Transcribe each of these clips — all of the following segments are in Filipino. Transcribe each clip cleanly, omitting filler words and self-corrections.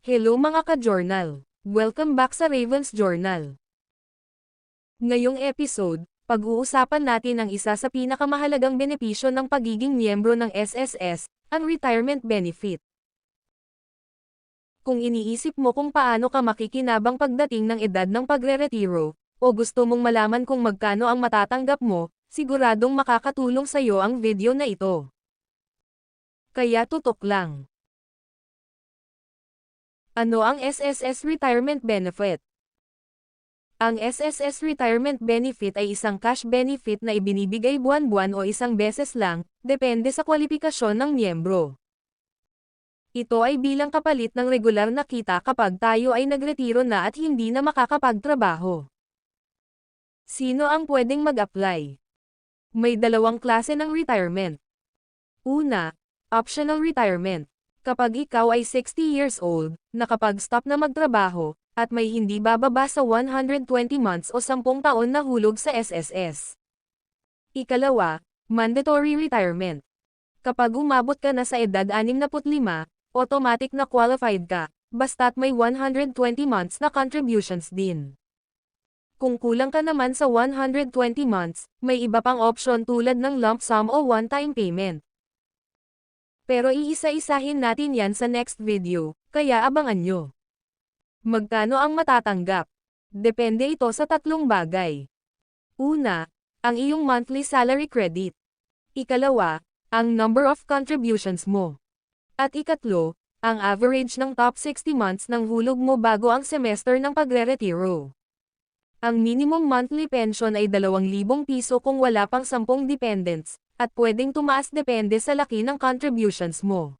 Hello mga ka-journal! Welcome back sa Ravens Journal. Ngayong episode, pag-uusapan natin ang isa sa pinakamahalagang benepisyo ng pagiging miyembro ng SSS, ang retirement benefit. Kung iniisip mo kung paano ka makikinabang pagdating ng edad ng pagre-retiro, o gusto mong malaman kung magkano ang matatanggap mo, siguradong makakatulong sa iyo ang video na ito. Kaya tutok lang. Ano ang SSS Retirement Benefit? Ang SSS Retirement Benefit ay isang cash benefit na ibinibigay buwan-buwan o isang beses lang, depende sa kwalipikasyon ng miyembro. Ito ay bilang kapalit ng regular na kita kapag tayo ay nagretiro na at hindi na makakapagtrabaho. Sino ang pwedeng mag-apply? May dalawang klase ng retirement. Una, optional retirement. Kapag ikaw ay 60 years old, nakapag-stop na magtrabaho, at may hindi bababa sa 120 months o 10 taon na hulog sa SSS. Ikalawa, mandatory retirement. Kapag umabot ka na sa edad 65, automatic na qualified ka, basta't may 120 months na contributions din. Kung kulang ka naman sa 120 months, may iba pang option tulad ng lump sum o one-time payment. Pero iisa-isahin natin yan sa next video, kaya abangan nyo. Magkano ang matatanggap? Depende ito sa tatlong bagay. Una, ang iyong monthly salary credit. Ikalawa, ang number of contributions mo. At ikatlo, ang average ng top 60 months ng hulog mo bago ang semester ng pagre-retiro. Ang minimum monthly pension ay 2,000 piso kung wala pang 10 dependents, at pwedeng tumaas depende sa laki ng contributions mo.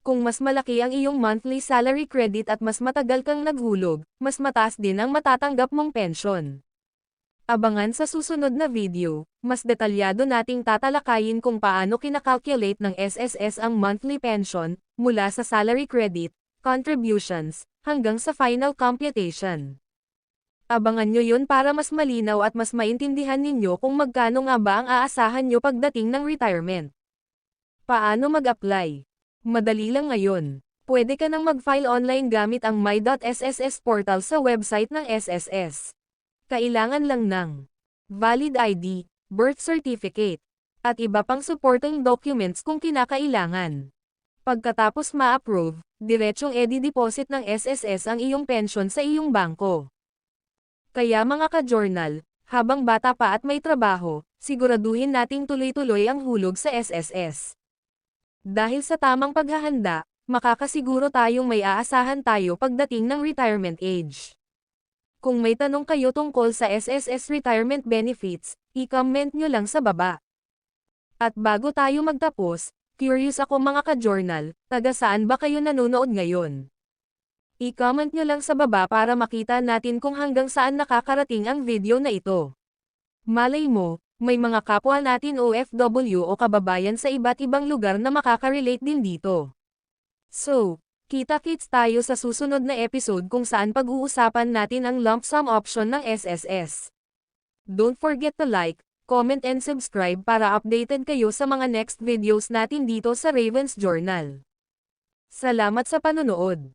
Kung mas malaki ang iyong monthly salary credit at mas matagal kang naghulog, mas mataas din ang matatanggap mong pension. Abangan sa susunod na video, mas detalyado nating tatalakayin kung paano kinakalculate ng SSS ang monthly pension, mula sa salary credit, contributions, hanggang sa final computation. Abangan nyo yun para mas malinaw at mas maintindihan ninyo kung magkano nga ba ang aasahan nyo pagdating ng retirement. Paano mag-apply? Madali lang ngayon. Pwede ka nang mag-file online gamit ang my.sss portal sa website ng SSS. Kailangan lang ng valid ID, birth certificate, at iba pang supporting documents kung kinakailangan. Pagkatapos ma-approve, diretsong edi-deposit ng SSS ang iyong pension sa iyong bangko. Kaya mga ka-journal, habang bata pa at may trabaho, siguraduhin nating tuloy-tuloy ang hulog sa SSS. Dahil sa tamang paghahanda, makakasiguro tayong may aasahan tayo pagdating ng retirement age. Kung may tanong kayo tungkol sa SSS retirement benefits, i-comment nyo lang sa baba. At bago tayo magtapos, curious ako mga ka-journal, taga saan ba kayo nanonood ngayon? I-comment nyo lang sa baba para makita natin kung hanggang saan nakakarating ang video na ito. Malay mo, may mga kapwa natin OFW o kababayan sa iba't ibang lugar na makaka-relate din dito. So, kita-kits tayo sa susunod na episode kung saan pag-uusapan natin ang lump sum option ng SSS. Don't forget to like, comment and subscribe para updated kayo sa mga next videos natin dito sa Ravens Journal. Salamat sa panonood!